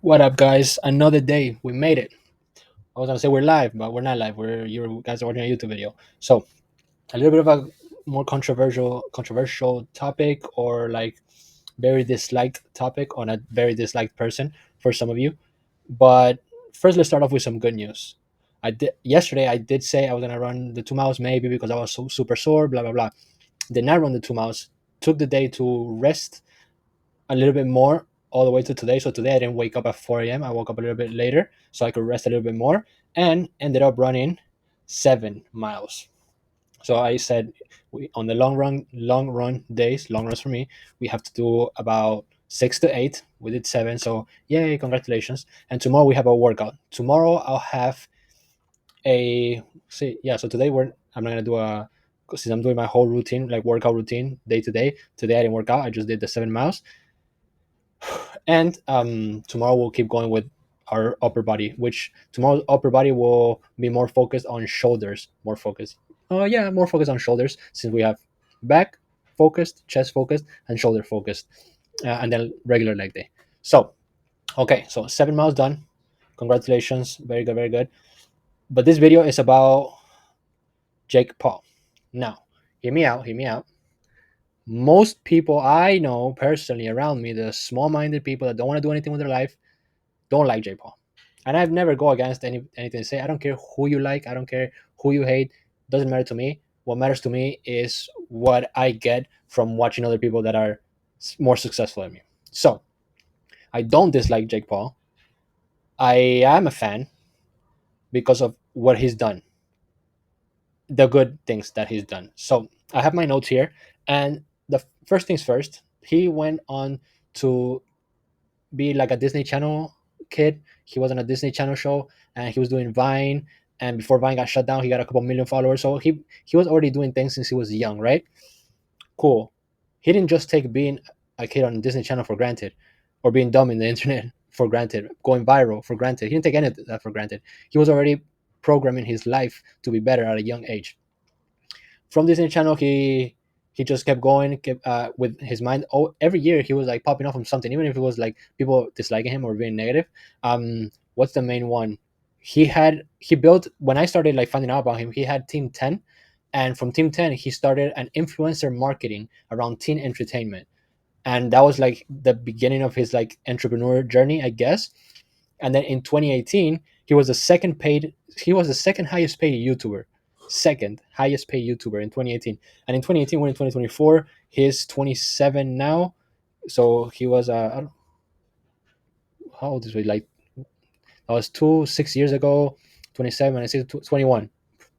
What up, guys? Another day. We made it. I was gonna say we're live, but we're not live. You guys are watching a YouTube video. So a little bit of a more controversial topic, or like very disliked topic on a very disliked person for some of you. But first, let's start off with some good news. I did yesterday. I did say I was gonna run the 2 miles, maybe because I was so super sore. Blah blah blah. Did not run the 2 miles. Took the day to rest a little bit more all the way to today. So today I didn't wake up at 4 a.m. I woke up a little bit later so I could rest a little bit more and ended up running 7 miles. So I said on the long run days, long runs for me, we have to do about 6 to 8. We did 7. So yay, congratulations. And tomorrow we have a workout. Tomorrow I'll have a see yeah. So today I'm not gonna do a since I'm doing my whole routine, like workout routine day to day. Today I didn't work out. I just did the 7 miles. And tomorrow we'll keep going with our upper body, which tomorrow's upper body will be more focused on shoulders, more focused. Oh yeah, more focused on shoulders since we have back focused, chest focused, and shoulder focused, and then regular leg day. So okay, so 7 miles done. Congratulations, very good, very good. But this video is about Jake Paul. Now, hear me out, hear me out. Most people I know personally around me, the small-minded people that don't want to do anything with their life, don't like J Paul. And I've never go against anything to say. I don't care who you like. I don't care who you hate. Doesn't matter to me. What matters to me is what I get from watching other people that are more successful than me. So I don't dislike Jake Paul. I am a fan because of what he's done, the good things that he's done. So I have my notes here, and the first things first, he went on to be like a Disney Channel kid. He was on a Disney Channel show, and he was doing Vine. And before Vine got shut down, he got a couple million followers. So he was already doing things since he was young, right? Cool. He didn't just take being a kid on Disney Channel for granted, or being dumb in the internet for granted, going viral for granted. He didn't take any of that for granted. He was already programming his life to be better at a young age. From Disney Channel, he just kept going, kept, with his mind. Oh, every year he was like popping off from something, even if it was like people disliking him or being negative. What's the main one? He built when I started like finding out about him. He had Team 10, and from Team 10 he started an influencer marketing around teen entertainment, and that was like the beginning of his like entrepreneur journey, I guess. And then in 2018 he was the second highest paid YouTuber, second highest paid YouTuber in 2018. And in 2018, we're in 2024, he's 27 now. So he was I don't, how old is he, like that was 6 years ago. 27 and 6 21.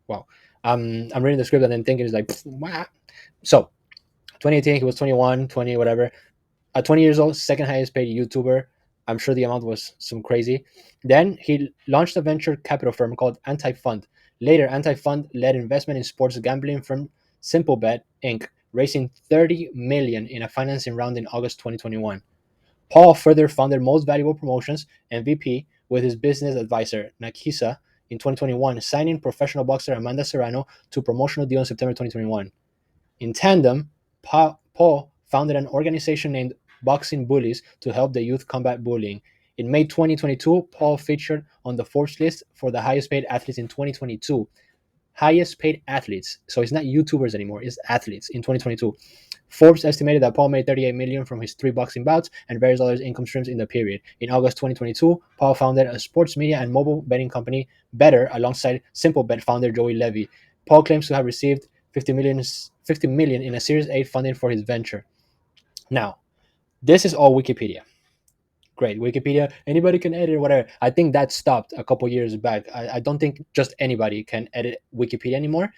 Wow. I'm reading the script and then thinking it's like wow. So 2018 he was 21, 20, whatever. At 20 years old, second highest paid YouTuber. I'm sure the amount was some crazy. Then he launched a venture capital firm called Anti-Fund. Later, Anti-Fund led investment in sports gambling firm SimpleBet Inc., raising 30 million in a financing round in August 2021. Paul further founded Most Valuable Promotions (MVP) with his business advisor Nakisa in 2021, signing professional boxer Amanda Serrano to a promotional deal in September 2021. In tandem, Paul founded an organization named Boxing Bullies to help the youth combat bullying. In May 2022, Paul featured on the Forbes list for the highest paid athletes in 2022. Highest paid athletes. So it's not YouTubers anymore, it's athletes in 2022. Forbes estimated that Paul made 38 million from his 3 boxing bouts and various other income streams in the period. In August 2022, Paul founded a sports media and mobile betting company, Better, alongside SimpleBet founder Joey Levy. Paul claims to have received 50 million in a Series A funding for his venture. Now, this is all Wikipedia. Great, Wikipedia. Anybody can edit or whatever. I think that stopped a couple years back. I don't think just anybody can edit Wikipedia anymore.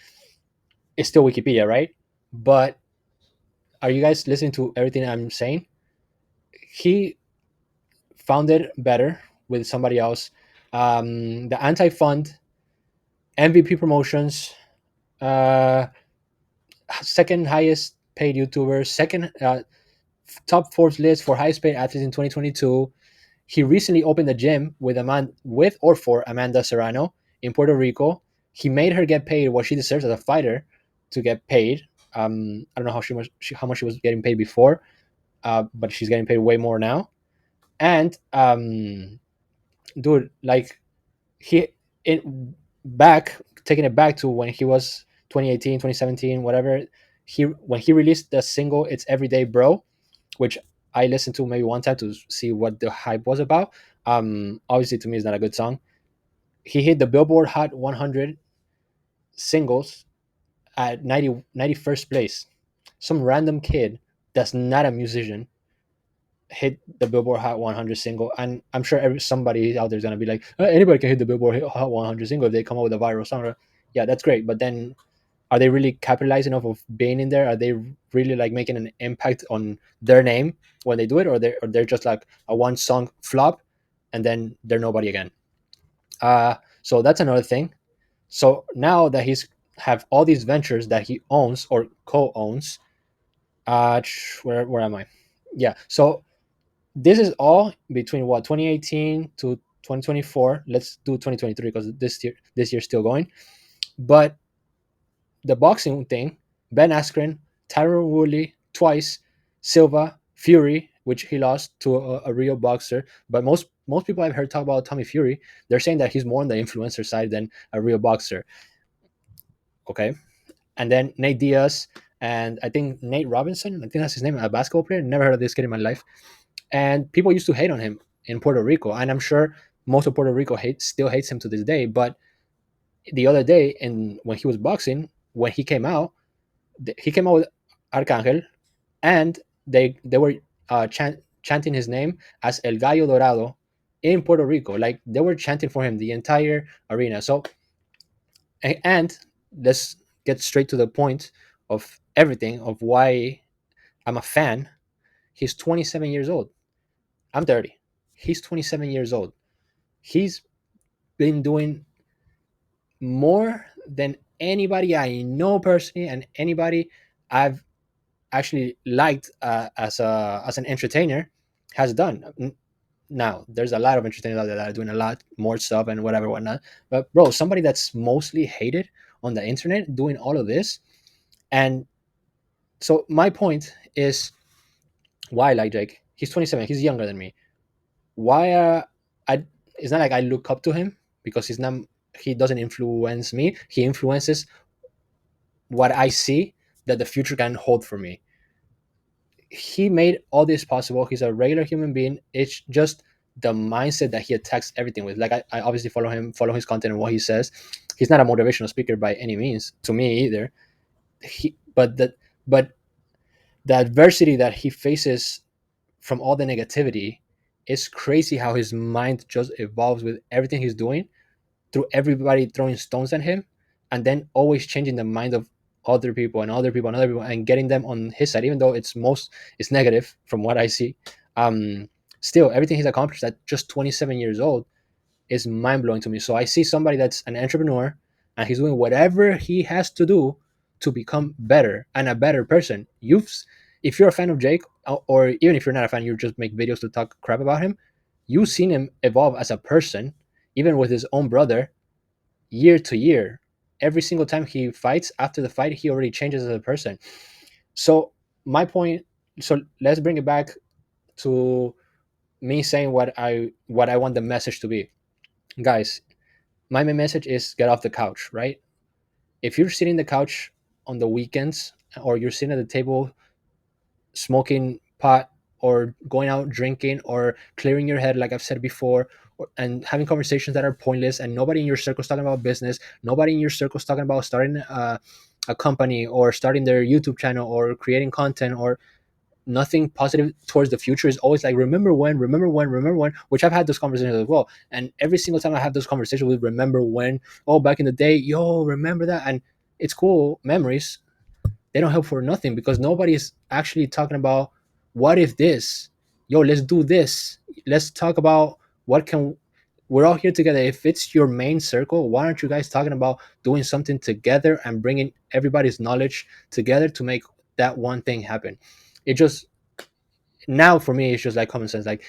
It's still Wikipedia, right? But are you guys listening to everything I'm saying? He founded Better with somebody else. The Anti-Fund, MVP Promotions, uh, second highest paid YouTuber, second top Forbes list for highest paid athletes in 2022. He recently opened a gym with or for Amanda Serrano in Puerto Rico. He made her get paid what she deserves as a fighter to get paid. I don't know how much she was getting paid before, but she's getting paid way more now. And dude, like he it back taking it back to when he was 2018, 2017, whatever. He when he released the single "It's Everyday Bro," which I listened to maybe one time to see what the hype was about. Obviously, to me, it's not a good song. He hit the Billboard Hot 100 singles at 91st place. Some random kid that's not a musician hit the Billboard Hot 100 single, and I'm sure somebody out there is gonna be like, anybody can hit the Billboard Hot 100 single if they come up with a viral song. Yeah, that's great, but then are they really capitalizing off of being in there? Are they really like making an impact on their name when they do it, or they're just like a one song flop, and then they're nobody again? So that's another thing. So now that he's have all these ventures that he owns or co-owns, where am I? Yeah, so this is all between what 2018 to 2024. Let's do 2023 because this year's still going. But the boxing thing, Ben Askren, Tyron Woodley twice, Silva, Fury, which he lost to a real boxer. But most people I've heard talk about Tommy Fury, they're saying that he's more on the influencer side than a real boxer. Okay, and then Nate Diaz and I think Nate Robinson, I think that's his name, a basketball player. Never heard of this kid in my life. And people used to hate on him in Puerto Rico, and I'm sure most of Puerto Rico still hates him to this day. But the other day, and when he was boxing, when he came out with Arcangel, and they were chanting his name as El Gallo Dorado in Puerto Rico. Like they were chanting for him the entire arena. So and let's get straight to the point of everything of why I'm a fan. He's 27 years old. I'm 30. He's 27 years old. He's been doing more than anybody I know personally and anybody I've actually liked as an entertainer has done. Now, there's a lot of entertainers out there that are doing a lot more stuff and whatever, whatnot. But bro, somebody that's mostly hated on the internet doing all of this. And so my point is why like Jake? He's 27. He's younger than me. Why? I. It's not like I look up to him because he's not. He doesn't influence me. He influences what I see that the future can hold for me. He made all this possible. He's a regular human being. It's just the mindset that he attacks everything with. Like I obviously follow him, follow his content and what he says. He's not a motivational speaker by any means to me either. But the adversity that he faces from all the negativity is crazy how his mind just evolves with everything he's doing through everybody throwing stones at him and then always changing the mind of other people and other people and other people and getting them on his side even though it's negative from what I see. um Still everything he's accomplished at just 27 years old is mind blowing to me. So I see somebody that's an entrepreneur and he's doing whatever he has to do to become better and a better person. If you're a fan of Jake, or even if you're not a fan, you just make videos to talk crap about him. You've seen him evolve as a person, even with his own brother, year to year. Every single time he fights, after the fight, he already changes as a person. So my point. So let's bring it back to me saying what I want the message to be, guys. My main message is get off the couch, right? If you're sitting the couch on the weekends or you're sitting at the table smoking pot or going out drinking or clearing your head like I've said before, and having conversations that are pointless and nobody in your circle is talking about business, nobody in your circle is talking about starting a company or starting their YouTube channel or creating content or nothing positive towards the future, is always like remember when, which I've had those conversations as well. And every single time I have those conversations with remember when, oh back in the day, yo remember that. And it's cool memories, they don't help for nothing because nobody's actually talking about what if this, yo let's do this, let's talk about what can, we're all here together. If it's your main circle, why aren't you guys talking about doing something together and bringing everybody's knowledge together to make that one thing happen? It just, now for me it's just like common sense. Like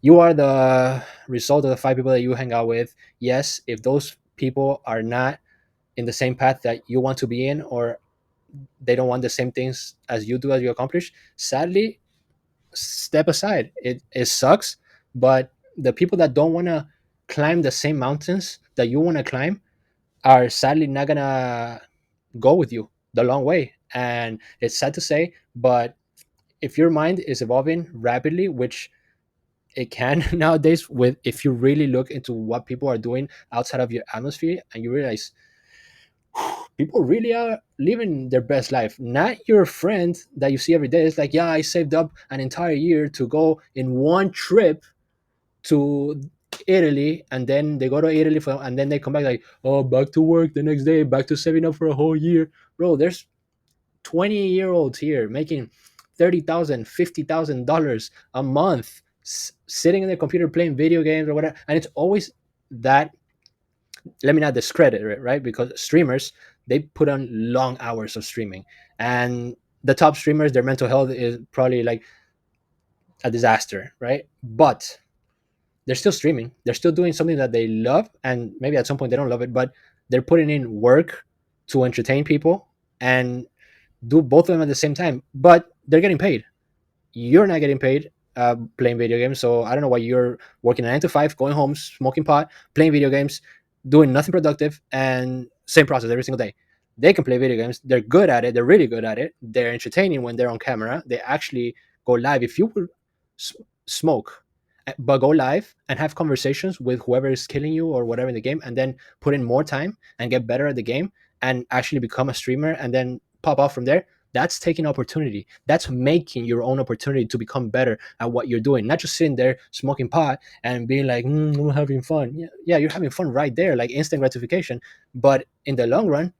you are the result of the five people that you hang out with. Yes, if those people are not in the same path that you want to be in, or they don't want the same things as you do, as you accomplish, sadly step aside. It sucks, But the people that don't want to climb the same mountains that you want to climb are sadly not gonna go with you the long way. And it's sad to say, but if your mind is evolving rapidly, which it can nowadays, with if you really look into what people are doing outside of your atmosphere, and you realize people really are living their best life. Not your friend that you see every day. It's like, yeah, I saved up an entire year to go in one trip to Italy, and then they go to Italy for, and then they come back like, oh, back to work the next day, back to saving up for a whole year. Bro, there's 20-year-olds here making 30,000, $50,000 a month, sitting in their computer playing video games or whatever. And it's always that. Let me not discredit it, right? Because streamers, they put on long hours of streaming, and the top streamers, their mental health is probably like a disaster, right? But they're still streaming. They're still doing something that they love, and maybe at some point they don't love it, but they're putting in work to entertain people and do both of them at the same time. But they're getting paid. You're not getting paid playing video games. So I don't know why you're working a 9 to 5, going home, smoking pot, playing video games, doing nothing productive, and same process every single day. They can play video games. They're good at it. They're really good at it. They're entertaining when they're on camera. They actually go live. If you would smoke, but go live and have conversations with whoever is killing you or whatever in the game, and then put in more time and get better at the game and actually become a streamer and then pop off from there, that's taking opportunity. That's making your own opportunity to become better at what you're doing, not just sitting there smoking pot and being like, I'm having fun. Yeah, yeah, you're having fun right there, like instant gratification. But in the long run,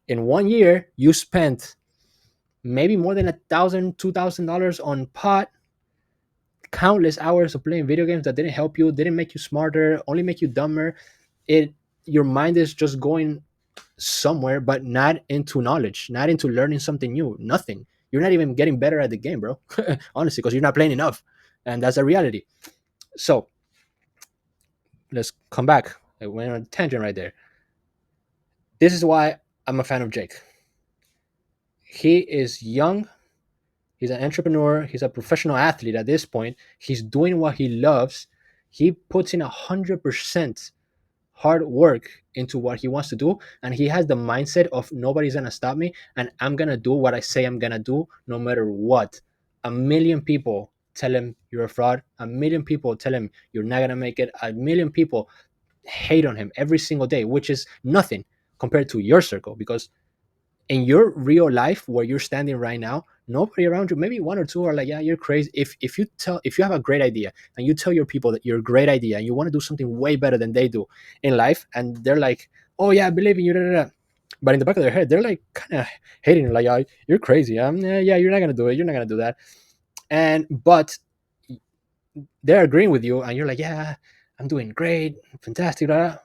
in 1 year, you spent maybe more than $1,000, $2,000 on pot, countless hours of playing video games that didn't help you, didn't make you smarter, only make you dumber. It Your mind is just going somewhere, but not into knowledge, not into learning something new. Nothing. You're not even getting better at the game, bro. Honestly, because you're not playing enough, and that's a reality. So let's come back. I went on a tangent right there. This is why I'm a fan of Jake. He is young. He's an entrepreneur. He's a professional athlete at this point. He's doing what he loves. He puts in 100% hard work into what he wants to do, and he has the mindset of nobody's gonna stop me, and I'm gonna do what I say I'm gonna do no matter what. A million people tell him you're a fraud. A million people tell him you're not gonna make it. A million people hate on him every single day, which is nothing compared to your circle. Because in your real life where you're standing right now, nobody around you, maybe one or two, are like, yeah, you're crazy. If you have a great idea and you tell your people that you're a great idea and you want to do something way better than they do in life, and they're like, oh yeah, I believe in you, da, da, da. But in the back of their head, they're like kind of hating, like, yeah, you're crazy. Yeah, you're not gonna do it. You're not gonna do that. And but they're agreeing with you, and you're like, yeah, I'm doing great, fantastic. Da, da.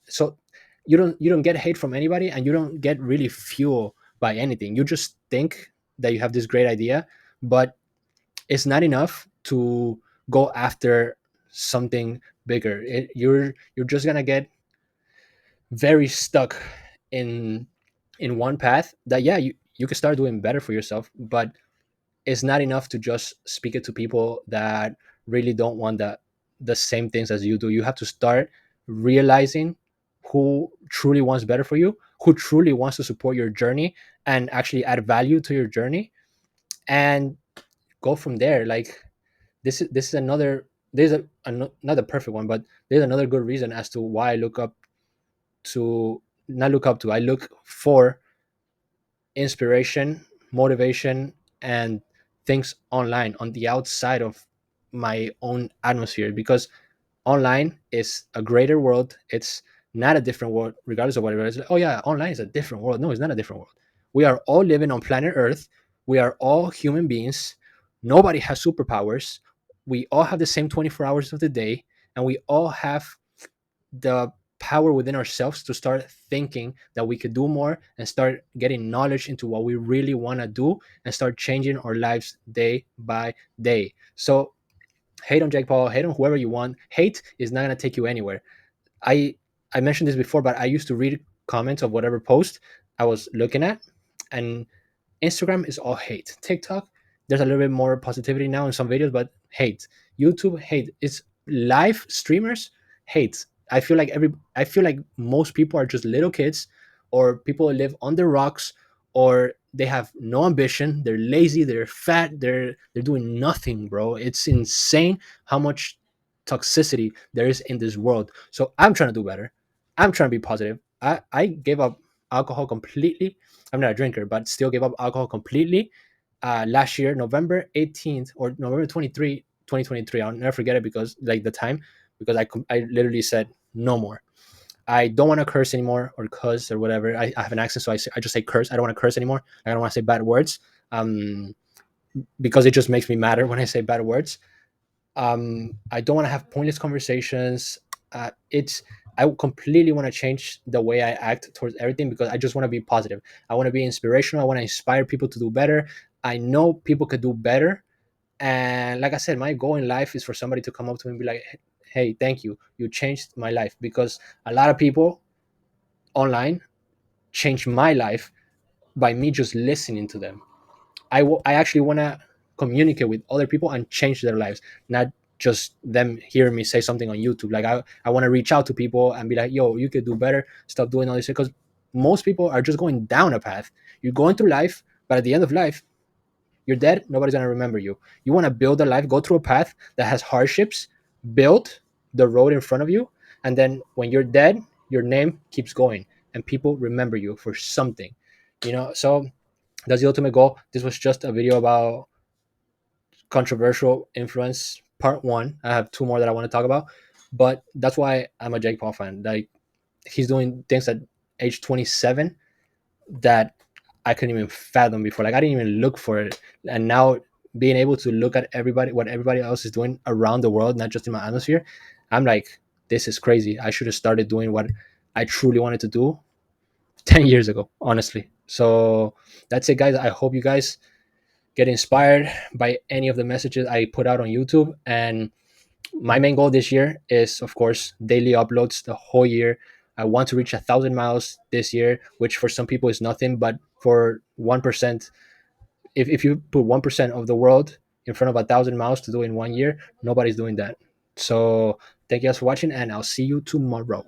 So you don't get hate from anybody, and you don't get really fuel by anything. You just think that you have this great idea, but it's not enough to go after something bigger. You're just gonna get very stuck in one path that, yeah, you can start doing better for yourself, but it's not enough to just speak it to people that really don't want the same things as you do. You have to start realizing who truly wants better for you, who truly wants to support your journey and actually add value to your journey, and go from there. Like, this is another, not the perfect one, but there's another good reason as to why I look up to, not look up to, I look for inspiration, motivation, and things online on the outside of my own atmosphere, because online is a greater world. It's not a different world, regardless of whatever. It's like, oh yeah, online is a different world. No, it's not a different world. We are all living on planet Earth. We are all human beings. Nobody has superpowers. We all have the same 24 hours of the day, and we all have the power within ourselves to start thinking that we could do more and start getting knowledge into what we really want to do and start changing our lives day by day. So hate on Jake Paul, hate on whoever you want. Hate is not going to take you anywhere. I I mentioned this before, but I used to read comments of whatever post I was looking at, and Instagram is all hate. TikTok, there's a little bit more positivity now in some videos, but hate. YouTube, hate. It's live streamers hate. I feel like most people are just little kids, or people who live under rocks, or they have no ambition. They're lazy. They're fat. They're doing nothing, bro. It's insane how much toxicity there is in this world. So I'm trying to do better. I'm trying to be positive. I gave up alcohol completely. I'm not a drinker, but still gave up alcohol completely last year, November 18th or November 23, 2023. I'll never forget it because like the time, because I literally said no more. I don't want to curse anymore or cuss or whatever. I have an accent, so I just say curse. I don't want to curse anymore. I don't want to say bad words um, because it just makes me madder when I say bad words. I don't want to have pointless conversations. It's I completely want to change the way I act towards everything because I just want to be positive. I want to be inspirational. I want to inspire people to do better. I know people could do better, and like I said, my goal in life is for somebody to come up to me and be like, "Hey, thank you. You changed my life." Because a lot of people online changed my life by me just listening to them. I actually want to communicate with other people and change their lives, not just them hearing me say something on YouTube. Like I want to reach out to people and be like, yo, you could do better. Stop doing all this because most people are just going down a path. You're going through life, but at the end of life, you're dead. Nobody's gonna remember you. You want to build a life, go through a path that has hardships, build the road in front of you, and then when you're dead, your name keeps going and people remember you for something. So that's the ultimate goal. This was just a video about controversial influence part one. I have two more that I want to talk about, but that's why I'm a Jake Paul fan. Like he's doing things at age 27 that I couldn't even fathom before. Like I didn't even look for it, and now being able to look at what everybody else is doing around the world, not just in my atmosphere, I'm like, this is crazy. I should have started doing what I truly wanted to do 10 years ago, honestly. So that's it, guys. I hope you guys get inspired by any of the messages I put out on YouTube. And my main goal this year is, of course, daily uploads the whole year. I want to reach 1,000 miles this year, which for some people is nothing, but for 1%, if you put 1% of the world in front of 1,000 miles to do in one year, nobody's doing that. So thank you guys for watching, and I'll see you tomorrow.